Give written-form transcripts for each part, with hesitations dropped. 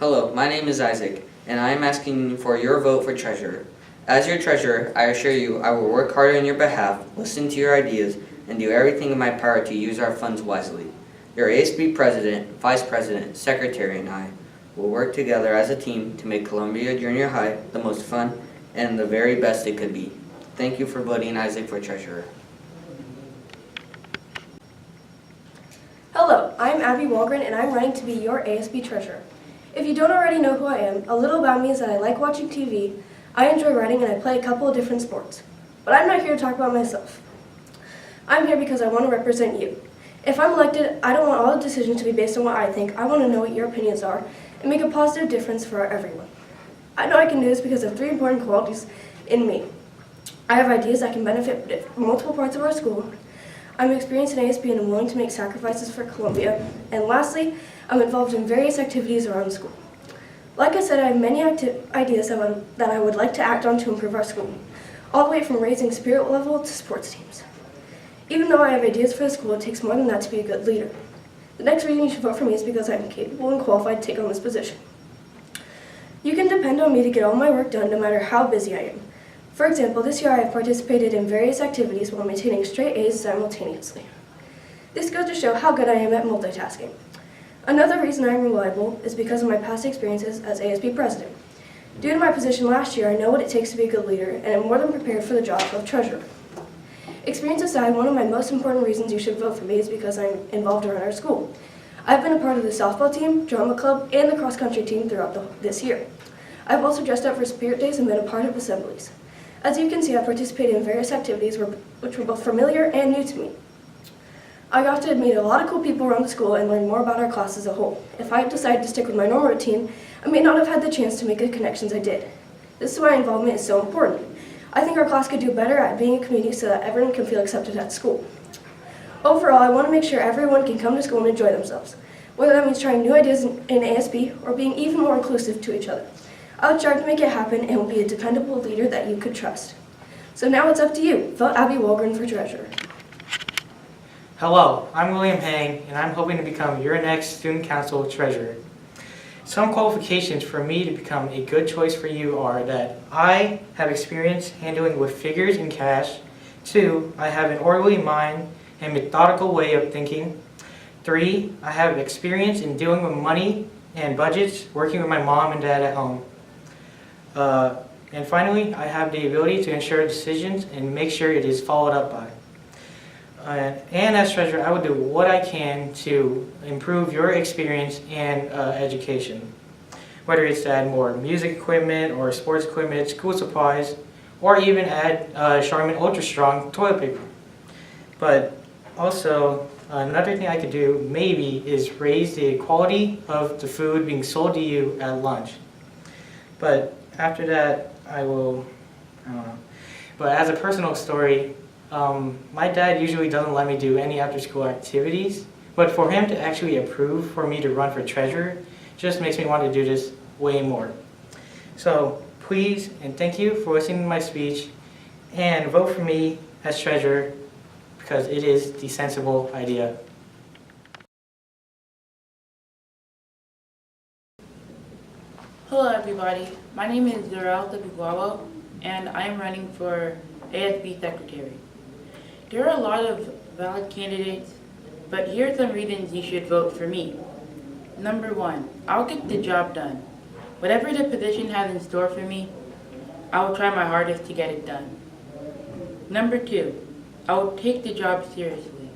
Hello, my name is Isaac, and I am asking for your vote for treasurer. As your treasurer, I assure you I will work hard on your behalf, listen to your ideas, and do everything in my power to use our funds wisely. Your ASB president, vice president, secretary, and I will work together as a team to make Columbia Junior High the most fun and the very best it could be. Thank you for voting Isaac for treasurer. Hello, I'm Abby Walgren and I'm running to be your ASB treasurer. If you don't already know who I am, a little about me is that I like watching TV, I enjoy writing, and I play a couple of different sports. But I'm not here to talk about myself. I'm here because I want to represent you. If I'm elected, I don't want all the decisions to be based on what I think. I want to know what your opinions are and make a positive difference for everyone. I know I can do this because of 3 important qualities in me. I have ideas that can benefit multiple parts of our school. I'm experienced in ASB and I'm willing to make sacrifices for Columbia. And lastly, I'm involved in various activities around the school. Like I said, I have many ideas that I would like to act on to improve our school, all the way from raising spirit level to sports teams. Even though I have ideas for the school, it takes more than that to be a good leader. The next reason you should vote for me is because I'm capable and qualified to take on this position. You can depend on me to get all my work done no matter how busy I am. For example, this year I have participated in various activities while maintaining straight A's simultaneously. This goes to show how good I am at multitasking. Another reason I am reliable is because of my past experiences as ASB president. Due to my position last year, I know what it takes to be a good leader and am more than prepared for the job of treasurer. Experience aside, one of my most important reasons you should vote for me is because I'm involved around our school. I've been a part of the softball team, drama club, and the cross-country team throughout this year. I've also dressed up for spirit days and been a part of assemblies. As you can see, I participated in various activities which were both familiar and new to me. I got to meet a lot of cool people around the school and learn more about our class as a whole. If I had decided to stick with my normal routine, I may not have had the chance to make the connections I did. This is why involvement is so important. I think our class could do better at being a community so that everyone can feel accepted at school. Overall, I want to make sure everyone can come to school and enjoy themselves, whether that means trying new ideas in ASB or being even more inclusive to each other. I'll strive to make it happen and will be a dependable leader that you could trust. So now it's up to you. Vote Abby Walgren for treasurer. Hello, I'm William Hang, and I'm hoping to become your next student council treasurer. Some qualifications for me to become a good choice for you are that I have experience handling with figures and cash. 2, I have an orderly mind and methodical way of thinking. 3, I have experience in dealing with money and budgets, working with my mom and dad at home. And finally, I have the ability to ensure decisions and make sure it is followed up by. And as treasurer, I will do what I can to improve your experience and education. Whether it's to add more music equipment or sports equipment, school supplies, or even add Charmin Ultra Strong toilet paper. But also, another thing I could do maybe is raise the quality of the food being sold to you at lunch. But after that, I don't know. But as a personal story, my dad usually doesn't let me do any after-school activities, but for him to actually approve for me to run for treasurer just makes me want to do this way more. So please and thank you for listening to my speech, and vote for me as treasurer because it is the sensible idea. Hello everybody, my name is Zeralda Bigualo and I am running for ASB Secretary. There are a lot of valid candidates, but here are some reasons you should vote for me. Number 1, I'll get the job done. Whatever the position has in store for me, I will try my hardest to get it done. Number 2, I will take the job seriously.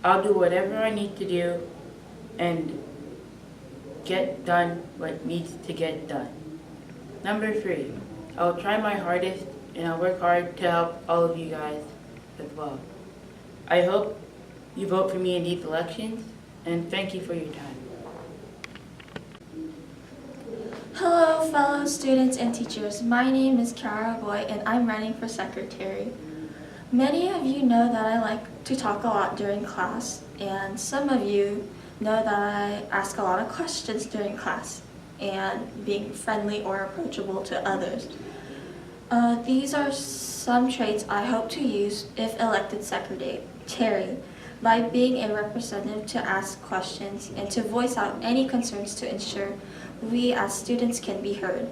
I'll do whatever I need to do and get done what needs to get done. Number 3, I'll try my hardest and I'll work hard to help all of you guys as well. I hope you vote for me in these elections, and thank you for your time. Hello fellow students and teachers, my name is Kiara Boy and I'm running for secretary. Many of you know that I like to talk a lot during class, and some of you know that I ask a lot of questions during class and being friendly or approachable to others. These are some traits I hope to use if elected secretary, by being a representative to ask questions and to voice out any concerns to ensure we as students can be heard.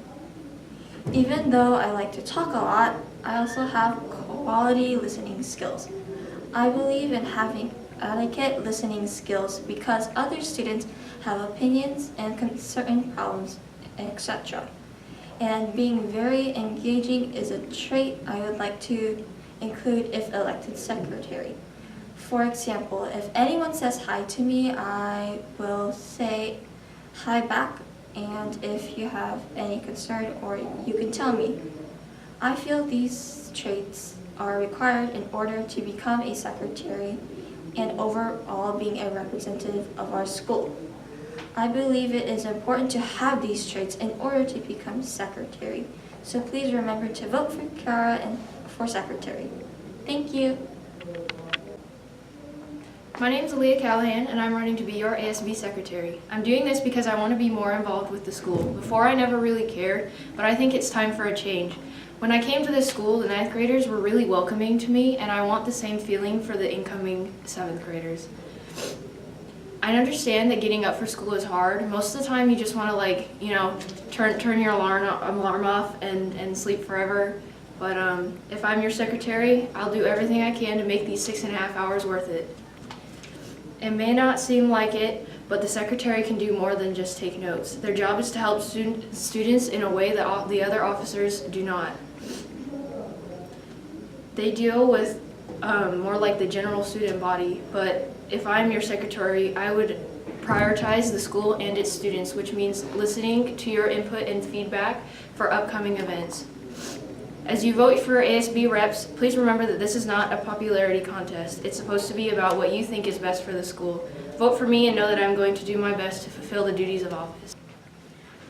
Even though I like to talk a lot, I also have quality listening skills. I believe in having adequate listening skills because other students have opinions and certain problems, etc. And being very engaging is a trait I would like to include if elected secretary. For example, if anyone says hi to me, I will say hi back, and if you have any concern, or you can tell me. I feel these traits are required in order to become a secretary and overall being a representative of our school. I believe it is important to have these traits in order to become secretary. So please remember to vote for Kiara and for secretary. Thank you. My name is Aaliyah Callahan, and I'm running to be your ASB secretary. I'm doing this because I want to be more involved with the school. Before, I never really cared, but I think it's time for a change. When I came to this school, the 9th graders were really welcoming to me, and I want the same feeling for the incoming 7th graders. I understand that getting up for school is hard. Most of the time, you just want to, turn your alarm off and sleep forever. But if I'm your secretary, I'll do everything I can to make these 6.5 hours worth it. It may not seem like it, but the secretary can do more than just take notes. Their job is to help students in a way that the other officers do not. They deal with more like the general student body, but if I'm your secretary, I would prioritize the school and its students, which means listening to your input and feedback for upcoming events. As you vote for ASB reps, please remember that this is not a popularity contest. It's supposed to be about what you think is best for the school. Vote for me and know that I'm going to do my best to fulfill the duties of office.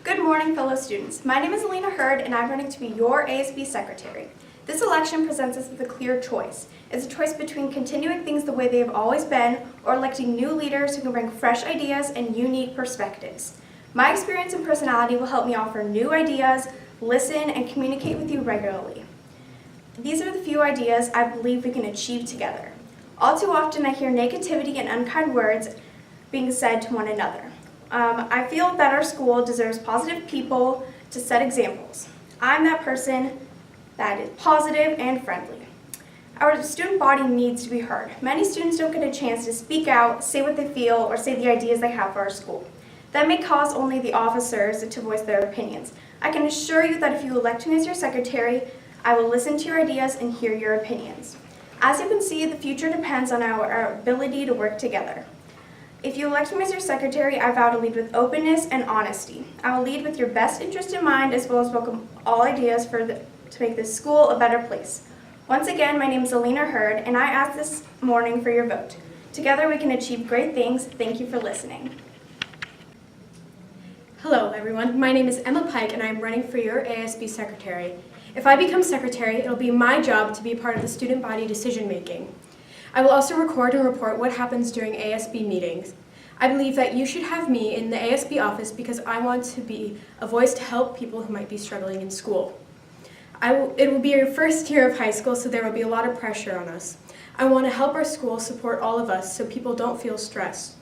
Good morning, fellow students. My name is Alina Hurd, and I'm running to be your ASB secretary. This election presents us with a clear choice. It's a choice between continuing things the way they have always been or electing new leaders who can bring fresh ideas and unique perspectives. My experience and personality will help me offer new ideas, listen, and communicate with you regularly. These are the few ideas I believe we can achieve together. All too often I hear negativity and unkind words being said to one another. I feel that our school deserves positive people to set examples. I'm that person that is positive and friendly. Our student body needs to be heard. Many students don't get a chance to speak out, say what they feel, or say the ideas they have for our school. That may cause only the officers to voice their opinions. I can assure you that if you elect me as your secretary, I will listen to your ideas and hear your opinions. As you can see, the future depends on our ability to work together. If you elect me as your secretary, I vow to lead with openness and honesty. I will lead with your best interest in mind, as well as welcome all ideas to make this school a better place. Once again, my name is Alina Hurd, and I ask this morning for your vote. Together we can achieve great things. Thank you for listening. Hello everyone, my name is Emma Pike and I'm running for your ASB secretary. If I become secretary, it'll be my job to be part of the student body decision making. I will also record and report what happens during ASB meetings. I believe that you should have me in the ASB office because I want to be a voice to help people who might be struggling in school. It will be our first year of high school, so there will be a lot of pressure on us. I want to help our school support all of us so people don't feel stressed.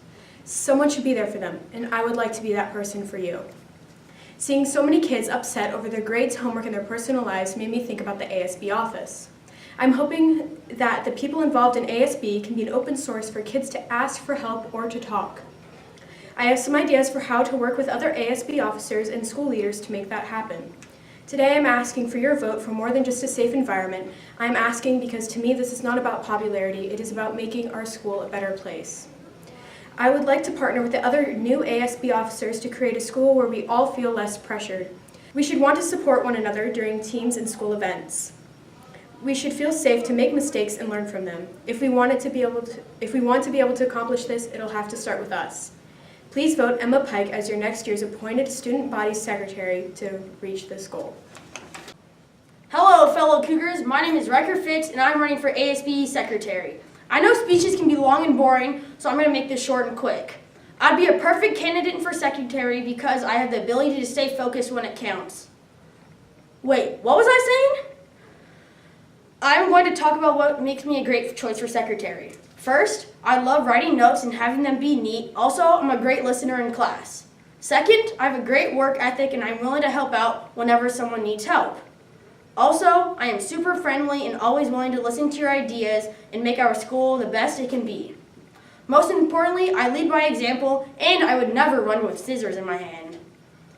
Someone should be there for them, and I would like to be that person for you. Seeing so many kids upset over their grades, homework, and their personal lives made me think about the ASB office. I'm hoping that the people involved in ASB can be an open source for kids to ask for help or to talk. I have some ideas for how to work with other ASB officers and school leaders to make that happen. Today I'm asking for your vote for more than just a safe environment. I'm asking because to me this is not about popularity, it is about making our school a better place. I would like to partner with the other new ASB officers to create a school where we all feel less pressured. We should want to support one another during teams and school events. We should feel safe to make mistakes and learn from them. If we want to be able to accomplish this, it'll have to start with us. Please vote Emma Pike as your next year's appointed student body secretary to reach this goal. Hello, fellow Cougars. My name is Riker Fitz, and I'm running for ASB secretary. I know speeches can be long and boring, so I'm going to make this short and quick. I'd be a perfect candidate for secretary because I have the ability to stay focused when it counts. Wait, what was I saying? I'm going to talk about what makes me a great choice for secretary. First, I love writing notes and having them be neat. Also, I'm a great listener in class. Second, I have a great work ethic and I'm willing to help out whenever someone needs help. Also, I am super friendly and always willing to listen to your ideas and make our school the best it can be. Most importantly, I lead by example and I would never run with scissors in my hand.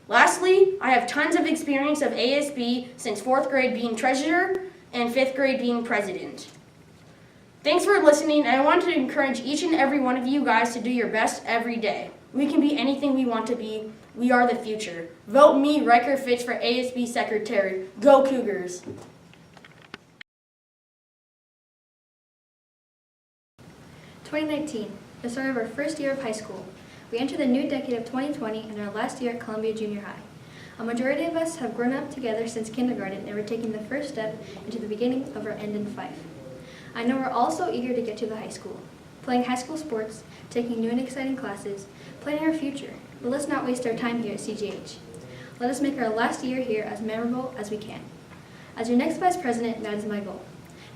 Lastly, I have tons of experience of ASB since 4th grade being treasurer and 5th grade being president. Thanks for listening, and I want to encourage each and every one of you guys to do your best every day. We can be anything we want to be. We are the future. Vote me, Riker Fitch, for ASB Secretary. Go Cougars! 2019, the start of our first year of high school. We enter the new decade of 2020 in our last year at Columbia Junior High. A majority of us have grown up together since kindergarten and we're taking the first step into the beginning of our end in Fife. I know we're all so eager to get to the high school, playing high school sports, taking new and exciting classes, planning our future, but let's not waste our time here at CGH. Let us make our last year here as memorable as we can. As your next Vice President, that is my goal,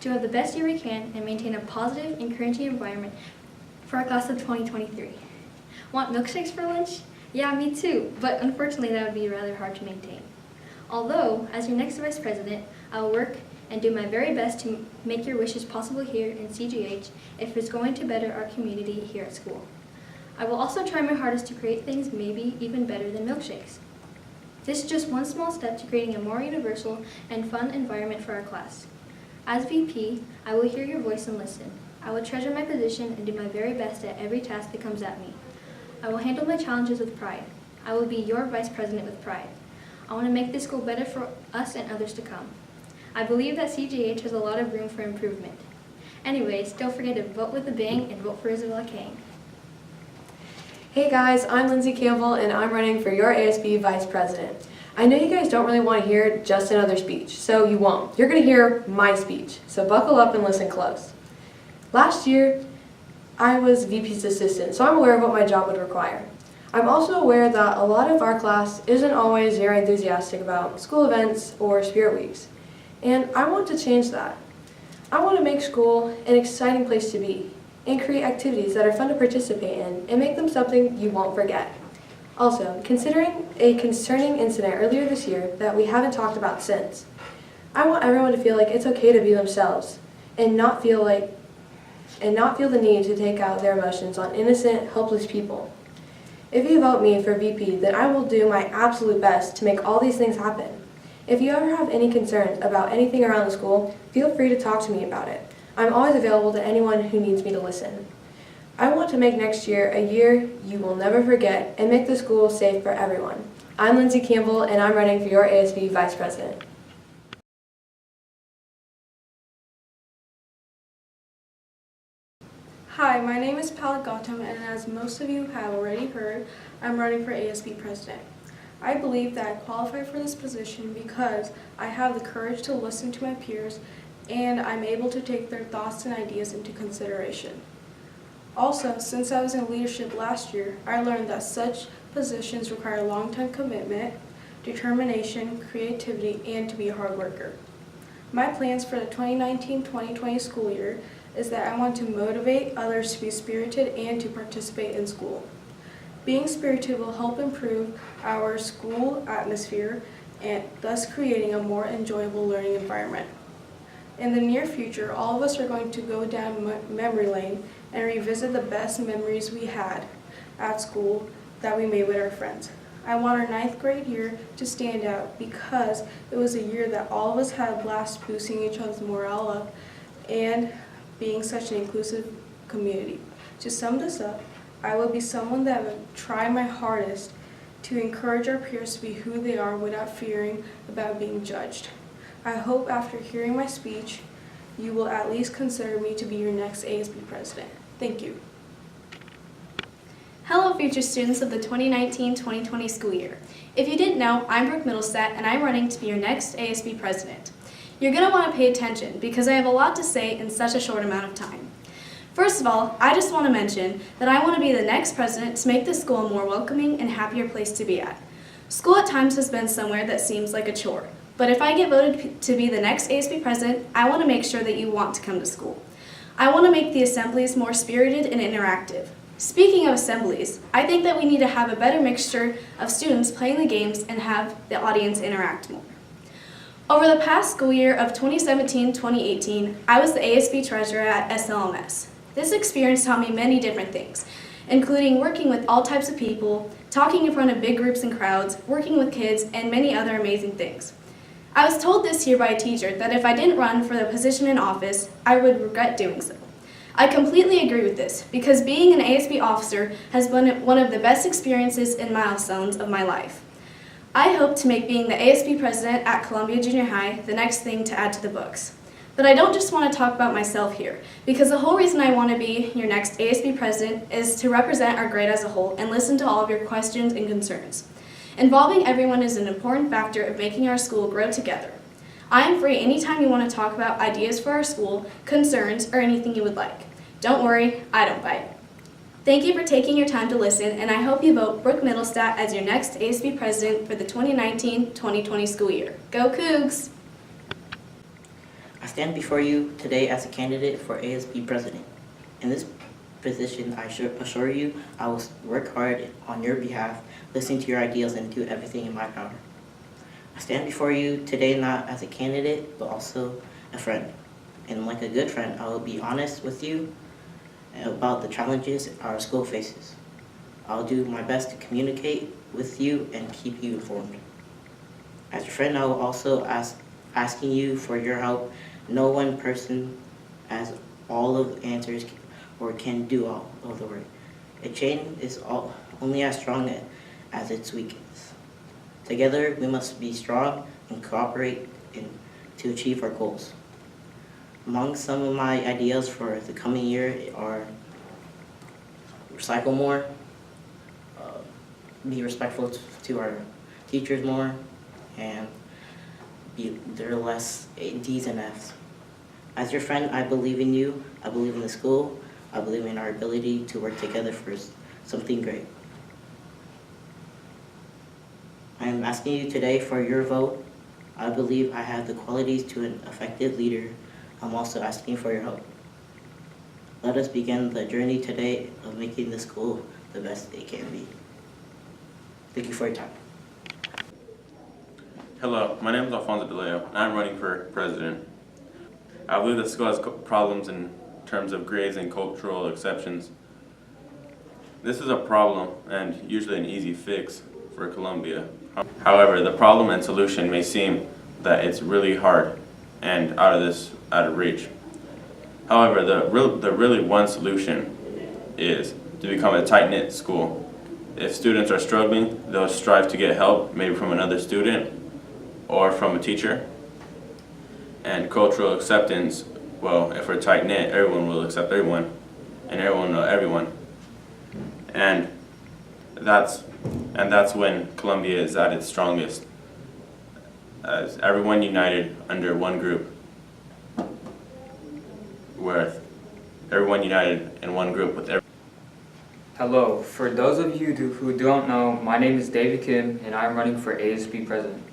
to have the best year we can and maintain a positive, encouraging environment for our class of 2023. Want milkshakes for lunch? Yeah, me too, but unfortunately that would be rather hard to maintain. Although, as your next Vice President, I will work and do my very best to make your wishes possible here in CGH if it's going to better our community here at school. I will also try my hardest to create things maybe even better than milkshakes. This is just one small step to creating a more universal and fun environment for our class. As VP, I will hear your voice and listen. I will treasure my position and do my very best at every task that comes at me. I will handle my challenges with pride. I will be your Vice President with pride. I want to make this school better for us and others to come. I believe that CGH has a lot of room for improvement. Anyways, don't forget to vote with a bang and vote for Isabella Kang. Hey guys, I'm Lindsay Campbell and I'm running for your ASB Vice President. I know you guys don't really want to hear just another speech, so you won't. You're going to hear my speech, so buckle up and listen close. Last year, I was VP's assistant, so I'm aware of what my job would require. I'm also aware that a lot of our class isn't always very enthusiastic about school events or spirit weeks, and I want to change that. I want to make school an exciting place to be and create activities that are fun to participate in and make them something you won't forget. Also, considering a concerning incident earlier this year that we haven't talked about since, I want everyone to feel like it's okay to be themselves and not feel the need to take out their emotions on innocent, helpless people. If you vote me for VP, then I will do my absolute best to make all these things happen. If you ever have any concerns about anything around the school, feel free to talk to me about it. I'm always available to anyone who needs me to listen. I want to make next year a year you will never forget and make the school safe for everyone. I'm Lindsay Campbell and I'm running for your ASB Vice President. Hi, my name is Palak Gautam, and as most of you have already heard, I'm running for ASB President. I believe that I qualify for this position because I have the courage to listen to my peers and I'm able to take their thoughts and ideas into consideration. Also, since I was in leadership last year, I learned that such positions require long-term commitment, determination, creativity, and to be a hard worker. My plans for the 2019-2020 school year is that I want to motivate others to be spirited and to participate in school. Being spirited will help improve our school atmosphere and thus creating a more enjoyable learning environment. In the near future, all of us are going to go down memory lane and revisit the best memories we had at school that we made with our friends. I want our 9th grade year to stand out because it was a year that all of us had a blast boosting each other's morale up and being such an inclusive community. To sum this up, I will be someone that would try my hardest to encourage our peers to be who they are without fearing about being judged. I hope after hearing my speech, you will at least consider me to be your next ASB president. Thank you. Hello, future students of the 2019-2020 school year. If you didn't know, I'm Brooke Middlestat, and I'm running to be your next ASB president. You're going to want to pay attention because I have a lot to say in such a short amount of time. First of all, I just want to mention that I want to be the next president to make this school a more welcoming and happier place to be at. School at times has been somewhere that seems like a chore, but if I get voted to be the next ASB president, I want to make sure that you want to come to school. I want to make the assemblies more spirited and interactive. Speaking of assemblies, I think that we need to have a better mixture of students playing the games and have the audience interact more. Over the past school year of 2017-2018, I was the ASB treasurer at SLMS. This experience taught me many different things, including working with all types of people, talking in front of big groups and crowds, working with kids, and many other amazing things. I was told this year by a teacher that if I didn't run for the position in office, I would regret doing so. I completely agree with this, because being an ASB officer has been one of the best experiences and milestones of my life. I hope to make being the ASB president at Columbia Junior High the next thing to add to the books. But I don't just want to talk about myself here, because the whole reason I want to be your next ASB president is to represent our grade as a whole and listen to all of your questions and concerns. Involving everyone is an important factor of making our school grow together. I am free anytime you want to talk about ideas for our school, concerns, or anything you would like. Don't worry, I don't bite. Thank you for taking your time to listen, and I hope you vote Brooke Middlestat as your next ASB president for the 2019-2020 school year. Go Cougs! I stand before you today as a candidate for ASB president. In this position, I assure you I will work hard on your behalf, listen to your ideas, and do everything in my power. I stand before you today not as a candidate, but also a friend. And like a good friend, I will be honest with you about the challenges our school faces. I'll do my best to communicate with you and keep you informed. As your friend, I will also asking you for your help. No one person has all of the answers or can do all of the work. A chain is only as strong as its weakest. Together, we must be strong and cooperate to achieve our goals. Among some of my ideas for the coming year are recycle more, be respectful to our teachers more, and there are less D's and F's. As your friend, I believe in you, I believe in the school, I believe in our ability to work together for something great. I am asking you today for your vote. I believe I have the qualities to an effective leader. I'm also asking for your help. Let us begin the journey today of making the school the best it can be. Thank you for your time. Hello, my name is Alfonso DeLeo, and I'm running for president. I believe the school has problems in terms of grades and cultural exceptions. This is a problem and usually an easy fix for Columbia. However, the problem and solution may seem that it's really hard and out of reach. However, the really one solution is to become a tight-knit school. If students are struggling, they'll strive to get help, maybe from another student or from a teacher. And cultural acceptance, well, if we're tight-knit, everyone will accept everyone, and everyone will know everyone. And that's when Columbia is at its strongest, as everyone united under one group, where everyone united in one group with everyone. Hello, for those of you who don't know, my name is David Kim and I'm running for ASB president.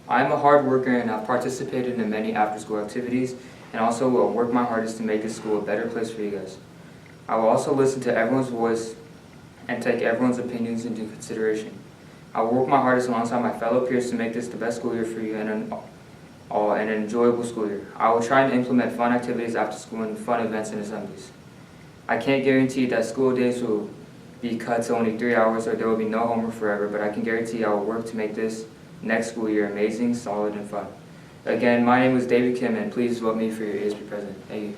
I am a hard worker and I've participated in many after-school activities and also will work my hardest to make this school a better place for you guys. I will also listen to everyone's voice and take everyone's opinions into consideration. I will work my hardest alongside my fellow peers to make this the best school year for you and an enjoyable school year. I will try and implement fun activities after school and fun events and assemblies. I can't guarantee that school days will be cut to only 3 hours or there will be no homework forever, but I can guarantee I will work to make this next school year amazing, solid, and fun. Again, my name is David Kim, and please vote me for your ASB president. Thank you.